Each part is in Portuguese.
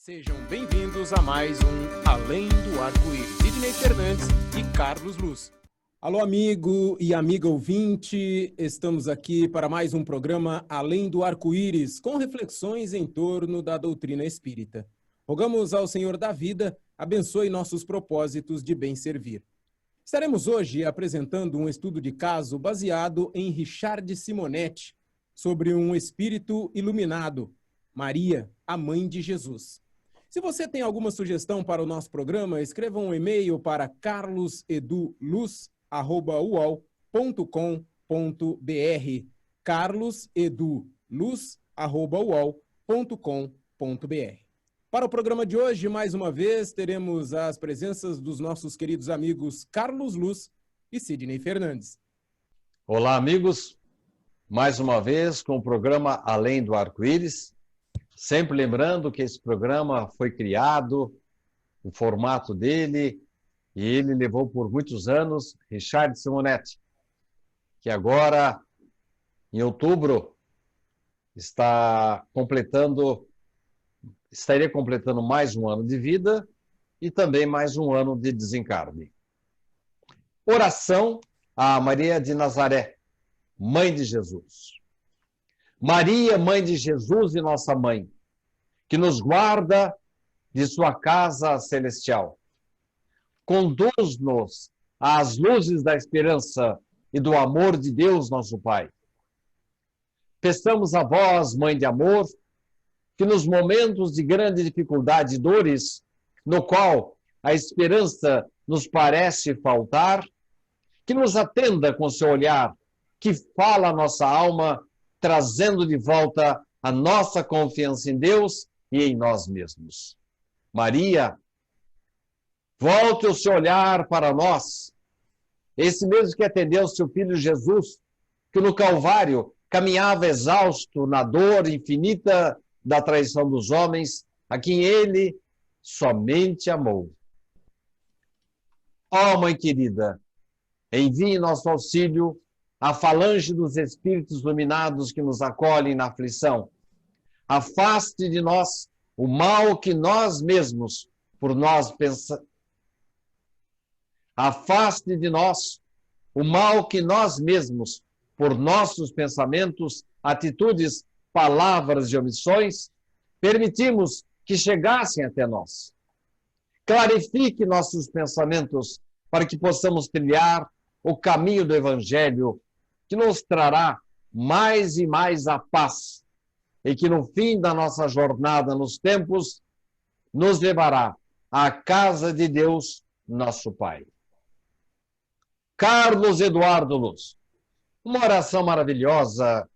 Sejam bem-vindos a mais um Além do Arco-Íris. Sidney Fernandes e Carlos Luz. Alô, amigo e amiga ouvinte, estamos aqui para mais um programa Além do Arco-Íris, com reflexões em torno da doutrina espírita. Rogamos ao Senhor da vida, abençoe nossos propósitos de bem servir. Estaremos hoje apresentando um estudo de caso baseado em Richard Simonetti, sobre um espírito iluminado, Maria, a mãe de Jesus. Se você tem alguma sugestão para o nosso programa, escreva um e-mail para carloseduluz@uol.com.br, carloseduluz@uol.com.br. Para o programa de hoje, mais uma vez, teremos as presenças dos nossos queridos amigos Carlos Luz e Sidney Fernandes. Olá, amigos. Mais uma vez com o programa Além do Arco-Íris. Sempre lembrando que esse programa foi criado, o formato dele, e ele levou por muitos anos Richard Simonetti, que agora, em outubro, estaria completando mais um ano de vida e também mais um ano de desencarne. Oração a Maria de Nazaré, Mãe de Jesus. Maria, Mãe de Jesus e nossa Mãe, que nos guarda de sua casa celestial. Conduz-nos às luzes da esperança e do amor de Deus, nosso Pai. Peçamos a vós, Mãe de amor, que nos momentos de grande dificuldade e dores, no qual a esperança nos parece faltar, que nos atenda com seu olhar, que fala a nossa alma, trazendo de volta a nossa confiança em Deus e em nós mesmos. Maria, volte o seu olhar para nós, esse mesmo que atendeu seu filho Jesus, que no Calvário caminhava exausto na dor infinita da traição dos homens, a quem ele somente amou. Ó, Mãe querida, envie nosso auxílio a falange dos espíritos iluminados que nos acolhem na aflição. Afaste de nós o mal que nós mesmos, por nós pensamos. Afaste de nós o mal que nós mesmos, por nossos pensamentos, atitudes, palavras e omissões, permitimos que chegassem até nós. Clarifique nossos pensamentos para que possamos trilhar o caminho do Evangelho, que nos trará mais e mais a paz e que no fim da nossa jornada nos tempos nos levará à casa de Deus, nosso Pai. Carlos Eduardo Luz, uma oração maravilhosa,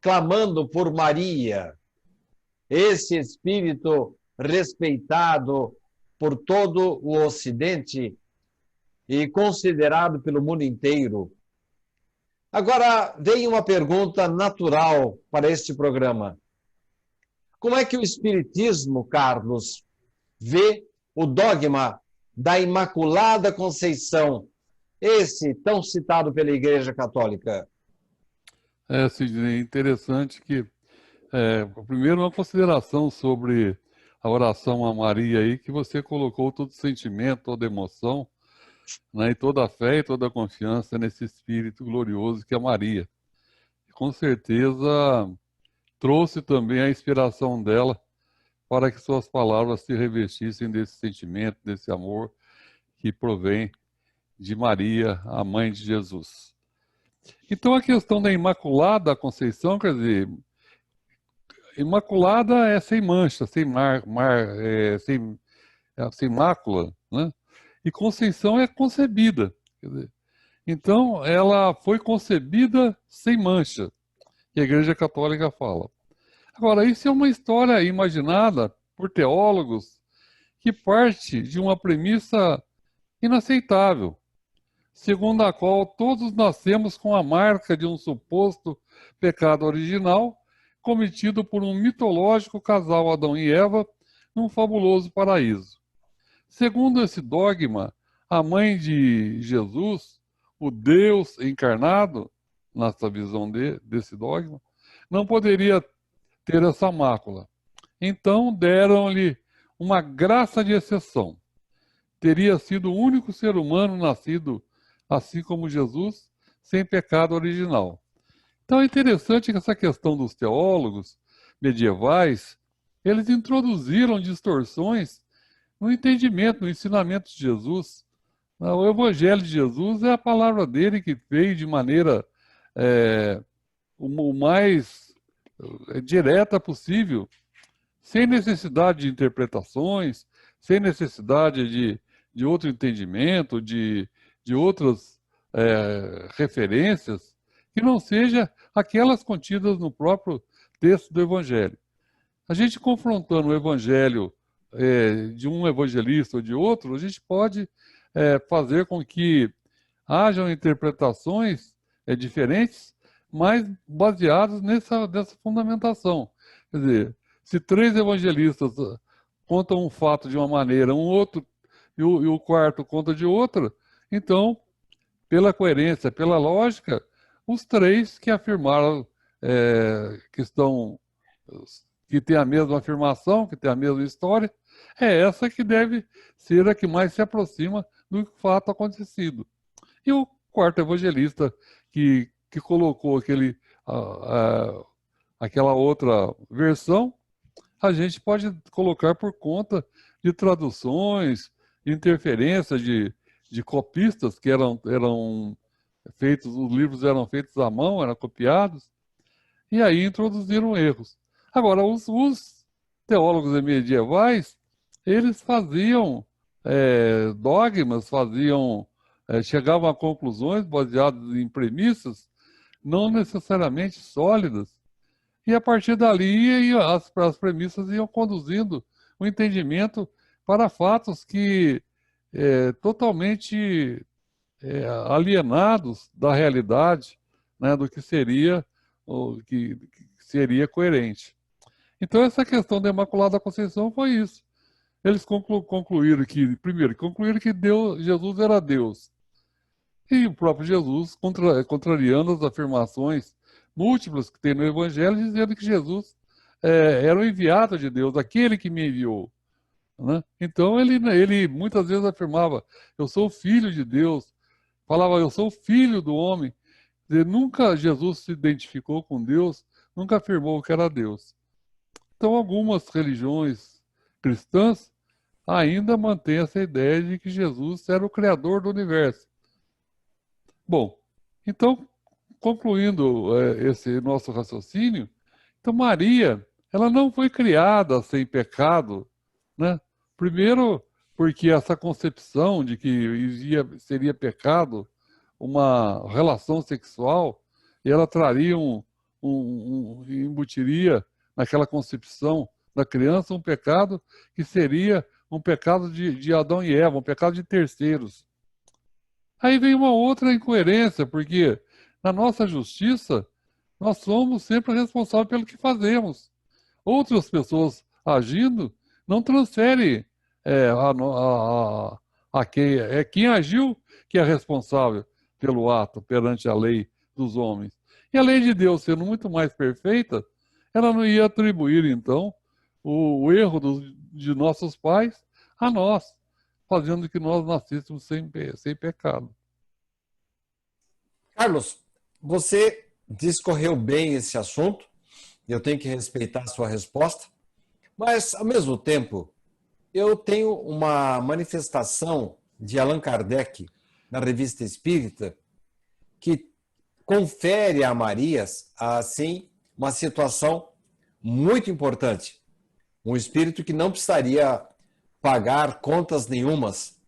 clamando por Maria, esse espírito respeitado por todo o Ocidente e considerado pelo mundo inteiro. Agora, vem uma pergunta natural para este programa. Como é que o Espiritismo, Carlos, vê o dogma da Imaculada Conceição, esse tão citado pela Igreja Católica? Sidney, interessante que, primeiro, uma consideração sobre a oração a Maria aí, que você colocou todo sentimento, toda emoção, né, e toda a fé e toda a confiança nesse Espírito glorioso que é Maria. E, com certeza trouxe também a inspiração dela para que suas palavras se revestissem desse sentimento, desse amor que provém de Maria, a mãe de Jesus. Então a questão da Imaculada Conceição, quer dizer, Imaculada é sem mancha, sem sem mácula, né? E Conceição é concebida. Quer dizer, então, ela foi concebida sem mancha, que a Igreja Católica fala. Agora, isso é uma história imaginada por teólogos que parte de uma premissa inaceitável, segundo a qual todos nascemos com a marca de um suposto pecado original cometido por um mitológico casal Adão e Eva num fabuloso paraíso. Segundo esse dogma, a mãe de Jesus, o Deus encarnado, nessa visão desse dogma, não poderia ter essa mácula. Então deram-lhe uma graça de exceção. Teria sido o único ser humano nascido, assim como Jesus, sem pecado original. Então é interessante que essa questão dos teólogos medievais, eles introduziram distorções no entendimento, no ensinamento de Jesus. O Evangelho de Jesus é a palavra dele que veio de maneira o mais direta possível, sem necessidade de interpretações, sem necessidade de outro entendimento, de outras referências, que não seja aquelas contidas no próprio texto do Evangelho. A gente confrontando o Evangelho de um evangelista ou de outro, a gente pode fazer com que hajam interpretações diferentes, mas baseadas nessa fundamentação. Quer dizer, se 3 evangelistas contam um fato de uma maneira, um outro, e o quarto conta de outra, então, pela coerência, pela lógica, os 3 que afirmaram que têm a mesma afirmação, que têm a mesma história, é essa que deve ser a que mais se aproxima do fato acontecido. E o quarto evangelista que colocou aquela outra versão, a gente pode colocar por conta de traduções, interferências de copistas que eram feitos, os livros eram feitos à mão, eram copiados, e aí introduziram erros. Agora, os teólogos medievais, eles faziam dogmas, chegavam a conclusões baseadas em premissas não necessariamente sólidas, e a partir dali as premissas iam conduzindo o entendimento para fatos que totalmente alienados da realidade, né, do que seria coerente. Então essa questão da Imaculada Conceição foi isso. Eles concluíram que Jesus era Deus. E o próprio Jesus, contrariando as afirmações múltiplas que tem no Evangelho, dizendo que Jesus era o enviado de Deus, aquele que me enviou. Né? Então ele muitas vezes afirmava, eu sou o filho de Deus, falava, eu sou o filho do homem. Nunca Jesus se identificou com Deus, nunca afirmou que era Deus. Então algumas religiões cristãs ainda mantêm essa ideia de que Jesus era o criador do universo. Bom, então, concluindo esse nosso raciocínio, então Maria, ela não foi criada sem pecado, né? Primeiro, porque essa concepção de que seria pecado uma relação sexual, e ela traria embutiria naquela concepção da criança um pecado que seria um pecado de Adão e Eva, um pecado de terceiros. Aí vem uma outra incoerência, porque na nossa justiça, nós somos sempre responsáveis pelo que fazemos. Outras pessoas agindo não transferem quem agiu que é responsável pelo ato perante a lei dos homens. E a lei de Deus, sendo muito mais perfeita, ela não ia atribuir, então, o erro de nossos pais a nós, fazendo que nós nascêssemos sem pecado. Carlos, você discorreu bem esse assunto, eu tenho que respeitar a sua resposta, mas, ao mesmo tempo, eu tenho uma manifestação de Allan Kardec, na Revista Espírita, que confere a Marias, assim, uma situação muito importante. Um espírito que não precisaria pagar contas nenhumas,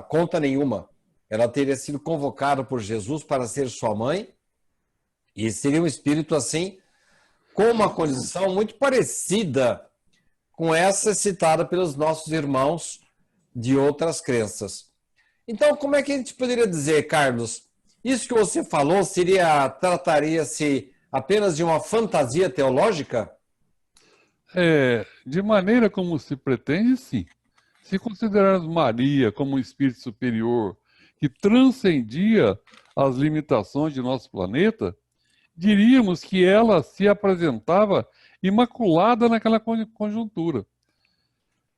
conta nenhuma. Ela teria sido convocada por Jesus para ser sua mãe, e seria um espírito assim, com uma condição muito parecida com essa citada pelos nossos irmãos de outras crenças. Então, como é que a gente poderia dizer, Carlos, isso que você falou trataria-se apenas de uma fantasia teológica? De maneira como se pretende, sim. Se considerarmos Maria como um espírito superior que transcendia as limitações de nosso planeta, diríamos que ela se apresentava imaculada naquela conjuntura.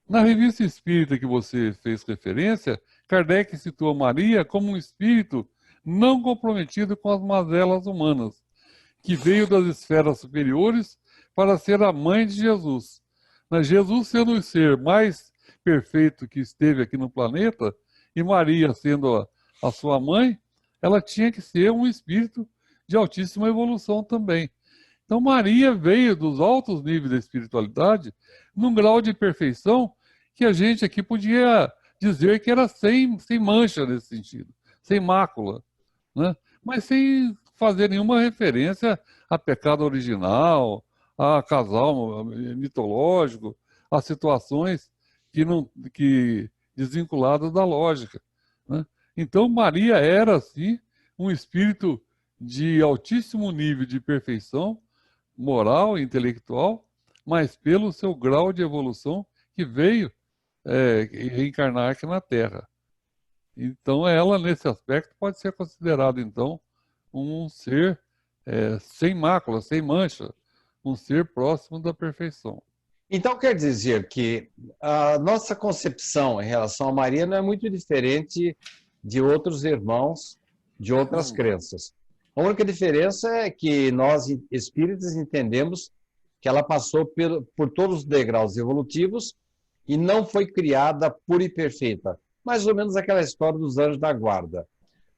Na revista espírita que você fez referência, Kardec situa Maria como um espírito não comprometido com as mazelas humanas, que veio das esferas superiores para ser a mãe de Jesus. Jesus sendo o ser mais perfeito que esteve aqui no planeta, e Maria sendo a sua mãe, ela tinha que ser um espírito de altíssima evolução também. Então Maria veio dos altos níveis da espiritualidade num grau de perfeição que a gente aqui podia dizer que era sem mancha nesse sentido, sem mácula, né? Mas sem fazer nenhuma referência a pecado original, a casal mitológico, a situações que desvinculadas da lógica, né? Então Maria era, sim, um espírito de altíssimo nível de perfeição moral e intelectual, mas pelo seu grau de evolução que veio reencarnar aqui na Terra. Então ela, nesse aspecto, pode ser considerada, então, um ser sem mácula, sem mancha, um ser próximo da perfeição. Então quer dizer que a nossa concepção em relação a Maria não é muito diferente de outros irmãos de outras crenças. A única diferença é que nós, espíritas, entendemos que ela passou por todos os degraus evolutivos e não foi criada pura e perfeita. Mais ou menos aquela história dos anjos da guarda.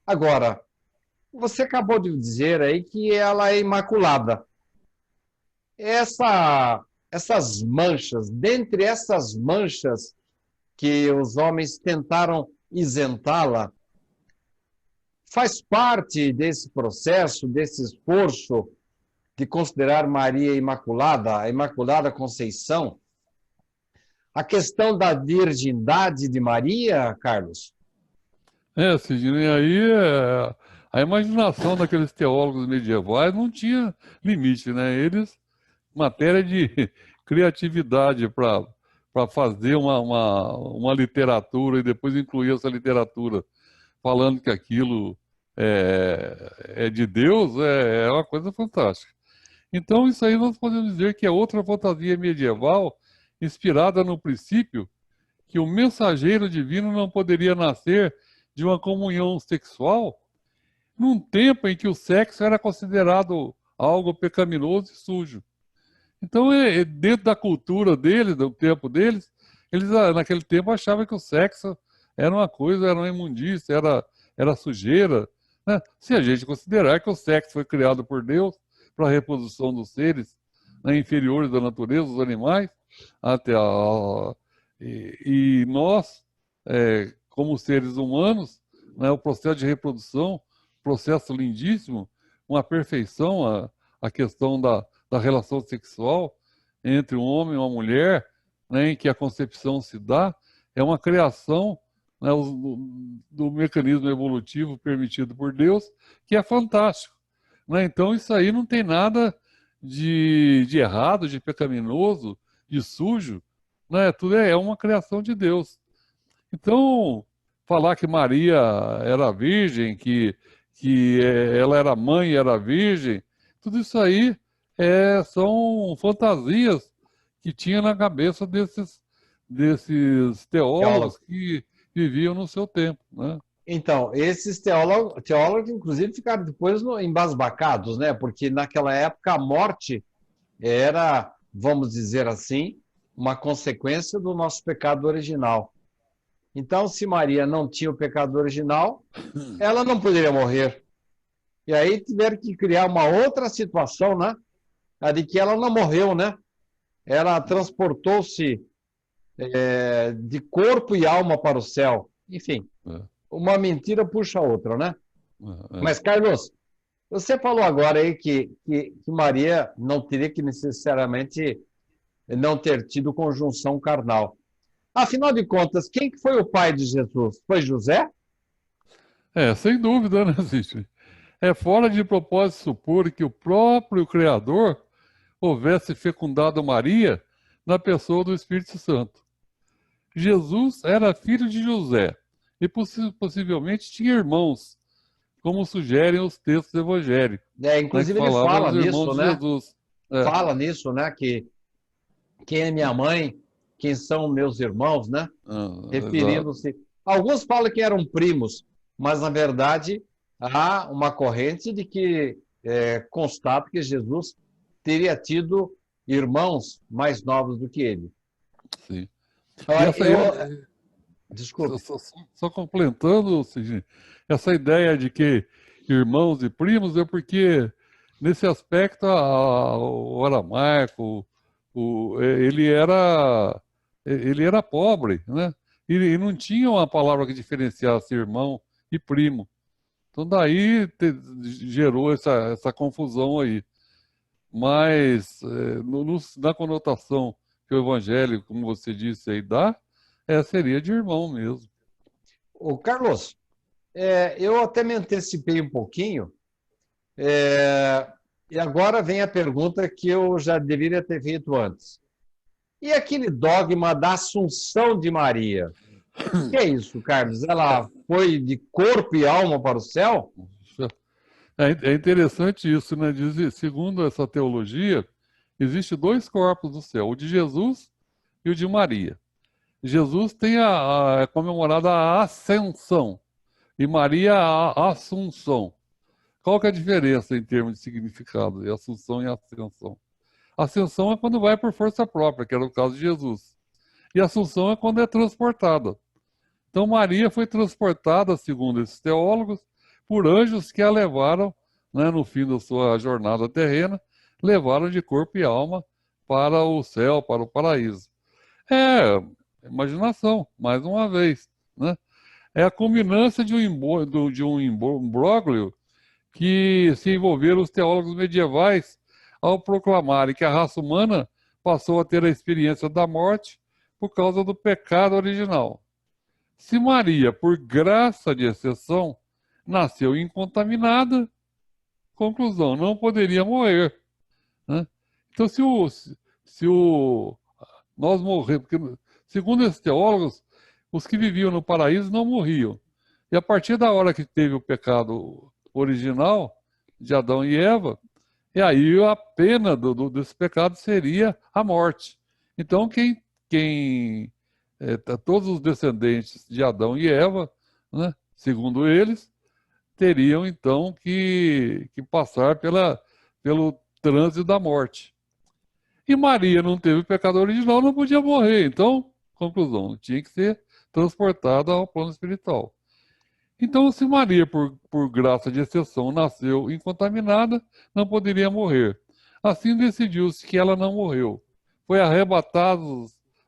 Agora, você acabou de dizer aí que ela é imaculada. Essas manchas, dentre essas manchas que os homens tentaram isentá-la, faz parte desse processo, desse esforço de considerar Maria Imaculada, a Imaculada Conceição, a questão da virgindade de Maria, Carlos? Sidney, aí a imaginação daqueles teólogos medievais não tinha limite, né? Eles, matéria de criatividade para fazer uma literatura e depois incluir essa literatura falando que aquilo é de Deus, é uma coisa fantástica. Então, isso aí nós podemos dizer que é outra fantasia medieval inspirada no princípio que o mensageiro divino não poderia nascer de uma comunhão sexual num tempo em que o sexo era considerado algo pecaminoso e sujo. Então, dentro da cultura deles, do tempo deles, eles naquele tempo achavam que o sexo era uma coisa, era uma imundícia, era sujeira, né? Se a gente considerar que o sexo foi criado por Deus para a reprodução dos seres, né, inferiores da natureza, os animais, e nós, como seres humanos, né, o processo de reprodução, processo lindíssimo, uma perfeição, a questão da relação sexual entre um homem e uma mulher, né, em que a concepção se dá, é uma criação, né, do mecanismo evolutivo permitido por Deus, que é fantástico, né? Então isso aí não tem nada de errado, de pecaminoso, de sujo, né? Tudo é uma criação de Deus. Então, falar que Maria era virgem, que ela era mãe e era virgem, tudo isso aí são fantasias que tinha na cabeça desses teólogos que viviam no seu tempo, né? Então, esses teólogos inclusive, ficaram depois embasbacados, né? Porque naquela época a morte era, vamos dizer assim, uma consequência do nosso pecado original. Então, se Maria não tinha o pecado original, ela não poderia morrer. E aí tiveram que criar uma outra situação, né? A de que ela não morreu, né? Ela transportou-se de corpo e alma para o céu. Enfim, uma mentira puxa a outra, né? Mas, Carlos, você falou agora aí que Maria não teria que necessariamente não ter tido conjunção carnal. Afinal de contas, quem que foi o pai de Jesus? Foi José? Sem dúvida, né, Cícero? É fora de propósito supor que o próprio Criador houvesse fecundado Maria na pessoa do Espírito Santo. Jesus era filho de José e possivelmente tinha irmãos, como sugerem os textos evangélicos. Inclusive ele fala disso, né? Jesus. fala nisso, né? Que quem é minha mãe, quem são meus irmãos, né? Exato. Referindo-se. Alguns falam que eram primos, mas na verdade há uma corrente de que constata que Jesus teria tido irmãos mais novos do que ele. Sim. E Olha, essa, desculpe. só complementando, Sidney, essa ideia de que irmãos e primos é porque, nesse aspecto, o aramaico, ele era pobre, né? E não tinha uma palavra que diferenciasse irmão e primo. Então daí gerou essa confusão aí. Mas na conotação que o evangelho, como você disse aí, dá, seria de irmão mesmo. Ô, Carlos, eu até me antecipei um pouquinho, e agora vem a pergunta que eu já deveria ter feito antes. E aquele dogma da Assunção de Maria? O que é isso, Carlos? Ela foi de corpo e alma para o céu? É interessante isso, né? Segundo essa teologia, existe dois corpos no céu, o de Jesus e o de Maria. Jesus tem é comemorada a ascensão e Maria a assunção. Qual que é a diferença em termos de significado de assunção e ascensão? Ascensão é quando vai por força própria, que era o caso de Jesus. E assunção é quando é transportada. Então Maria foi transportada, segundo esses teólogos, por anjos que a levaram, né, no fim da sua jornada terrena, levaram de corpo e alma para o céu, para o paraíso. É imaginação, mais uma vez, né? É a culminância de um imbróglio que se envolveram os teólogos medievais ao proclamarem que a raça humana passou a ter a experiência da morte por causa do pecado original. Se Maria, por graça de exceção, nasceu incontaminada, conclusão, não poderia morrer, né? Então, nós morremos, porque, segundo esses teólogos, os que viviam no paraíso não morriam. E a partir da hora que teve o pecado original de Adão e Eva, e aí a pena desse pecado seria a morte. Então, todos os descendentes de Adão e Eva, né, segundo eles, teriam então que passar pelo trânsito da morte. E Maria não teve o pecado original, não podia morrer. Então, conclusão, tinha que ser transportada ao plano espiritual. Então, se Maria, por graça de exceção, nasceu incontaminada, não poderia morrer. Assim decidiu-se que ela não morreu. Foi arrebatada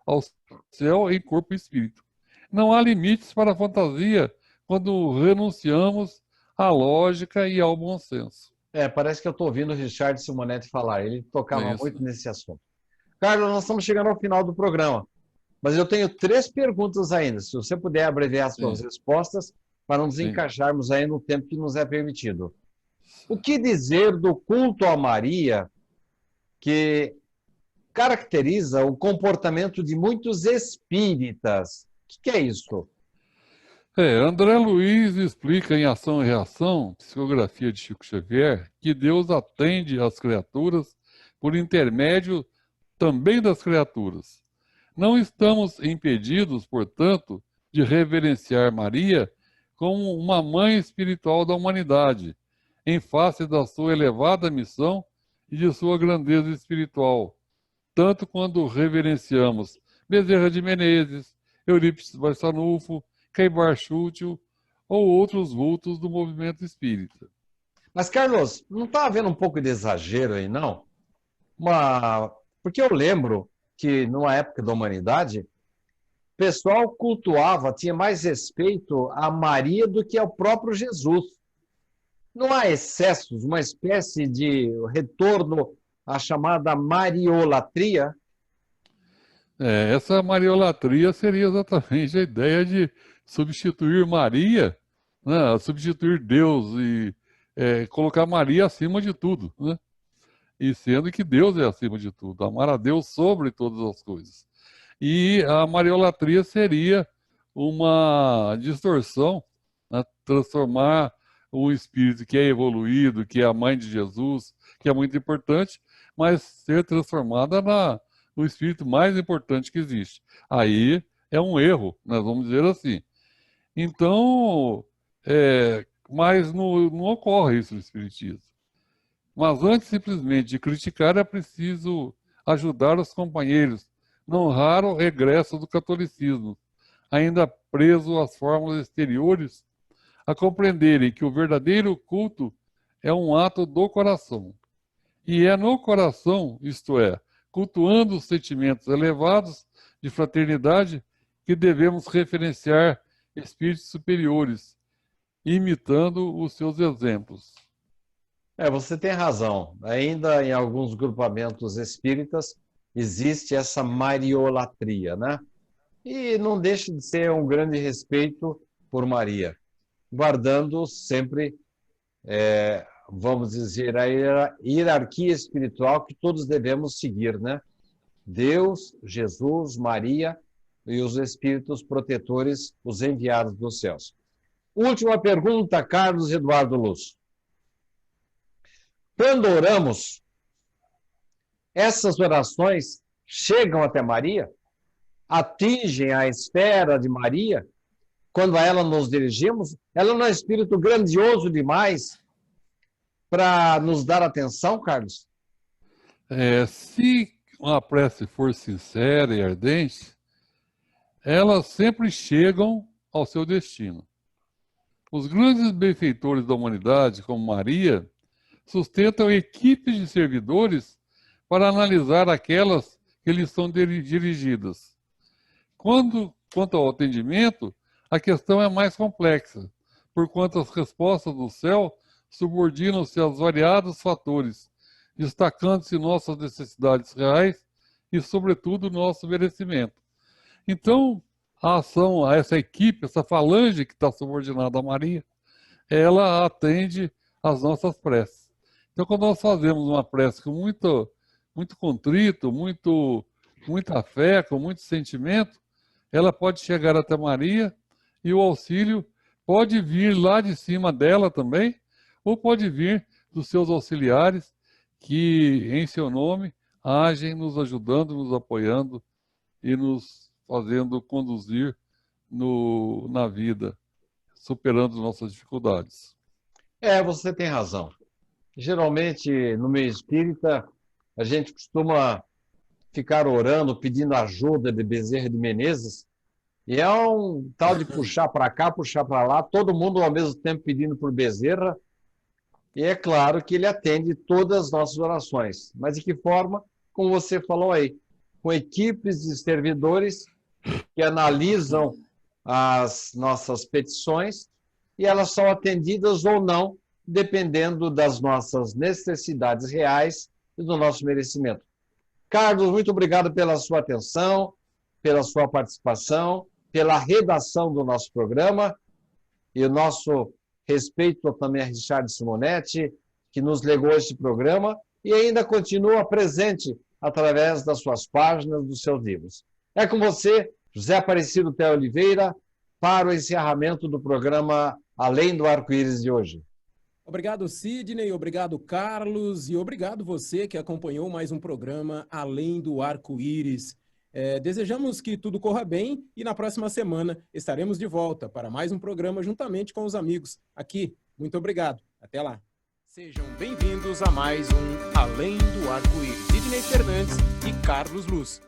ao céu em corpo e espírito. Não há limites para a fantasia quando renunciamos à lógica e ao bom senso. Parece que eu estou ouvindo o Richard Simonetti falar. Ele tocava Isso. muito nesse assunto. Carlos, nós estamos chegando ao final do programa, mas eu tenho 3 perguntas ainda. Se você puder abreviar as suas respostas, para nos encaixarmos aí no tempo que nos é permitido. O que dizer do culto a Maria que caracteriza o comportamento de muitos espíritas? O que é isso? André Luiz explica em Ação e Reação, psicografia de Chico Xavier, que Deus atende às criaturas por intermédio também das criaturas. Não estamos impedidos, portanto, de reverenciar Maria como uma mãe espiritual da humanidade, em face da sua elevada missão e de sua grandeza espiritual, tanto quando reverenciamos Bezerra de Menezes, Eurípides Barçanufo, Caibar Chútil ou outros vultos do movimento espírita. Mas, Carlos, não está havendo um pouco de exagero aí, não? Porque eu lembro que, numa época da humanidade, o pessoal cultuava, tinha mais respeito a Maria do que ao próprio Jesus. Não há excessos, uma espécie de retorno à chamada mariolatria? Essa mariolatria seria exatamente a ideia de substituir Maria, né, substituir Deus e colocar Maria acima de tudo, né? E sendo que Deus é acima de tudo, amar a Deus sobre todas as coisas. E a mariolatria seria uma distorção, né, transformar um espírito que é evoluído, que é a mãe de Jesus, que é muito importante, mas ser transformada no espírito mais importante que existe. Aí é um erro, nós vamos dizer assim. Então, mas não ocorre isso no espiritismo. Mas antes simplesmente de criticar, é preciso ajudar os companheiros, não raro regresso do catolicismo, ainda preso às fórmulas exteriores, a compreenderem que o verdadeiro culto é um ato do coração. E é no coração, isto é, cultuando os sentimentos elevados de fraternidade, que devemos referenciar espíritos superiores, imitando os seus exemplos. Você tem razão. Ainda em alguns grupamentos espíritas existe essa mariolatria, né? E não deixa de ser um grande respeito por Maria, guardando sempre, vamos dizer, a hierarquia espiritual que todos devemos seguir, né? Deus, Jesus, Maria e os espíritos protetores, os enviados dos céus. Última pergunta, Carlos Eduardo Luz. Quando oramos, essas orações chegam até Maria? Atingem a esfera de Maria? Quando a ela nos dirigimos? Ela não é um espírito grandioso demais para nos dar atenção, Carlos? Se uma prece for sincera e ardente, elas sempre chegam ao seu destino. Os grandes benfeitores da humanidade, como Maria, sustentam equipes de servidores para analisar aquelas que lhes são dirigidas. Quanto ao atendimento, a questão é mais complexa, porquanto as respostas do céu subordinam-se aos variados fatores, destacando-se nossas necessidades reais e, sobretudo, nosso merecimento. Então, a ação, a essa equipe, essa falange que está subordinada a Maria, ela atende às nossas preces. Então, quando nós fazemos uma prece com muito contrito, muita fé, com muito sentimento, ela pode chegar até Maria e o auxílio pode vir lá de cima dela também, ou pode vir dos seus auxiliares que, em seu nome, agem nos ajudando, nos apoiando e nos fazendo conduzir na vida, superando nossas dificuldades. Você tem razão. Geralmente, no meio espírita, a gente costuma ficar orando, pedindo ajuda de Bezerra de Menezes, e é um tal de puxar para cá, puxar para lá, todo mundo ao mesmo tempo pedindo por Bezerra, e é claro que ele atende todas as nossas orações. Mas de que forma? Como você falou aí, com equipes de servidores que analisam as nossas petições e elas são atendidas ou não, dependendo das nossas necessidades reais e do nosso merecimento. Carlos, muito obrigado pela sua atenção, pela sua participação, pela redação do nosso programa e o nosso respeito também a Richard Simonetti, que nos legou esse programa e ainda continua presente através das suas páginas, dos seus livros. É com você, José Aparecido Té Oliveira, para o encerramento do programa Além do Arco-Íris de hoje. Obrigado, Sidney, obrigado, Carlos, e obrigado você que acompanhou mais um programa Além do Arco-Íris. Desejamos que tudo corra bem e na próxima semana estaremos de volta para mais um programa juntamente com os amigos aqui. Muito obrigado. Até lá. Sejam bem-vindos a mais um Além do Arco-Íris. Sidney Fernandes e Carlos Luz.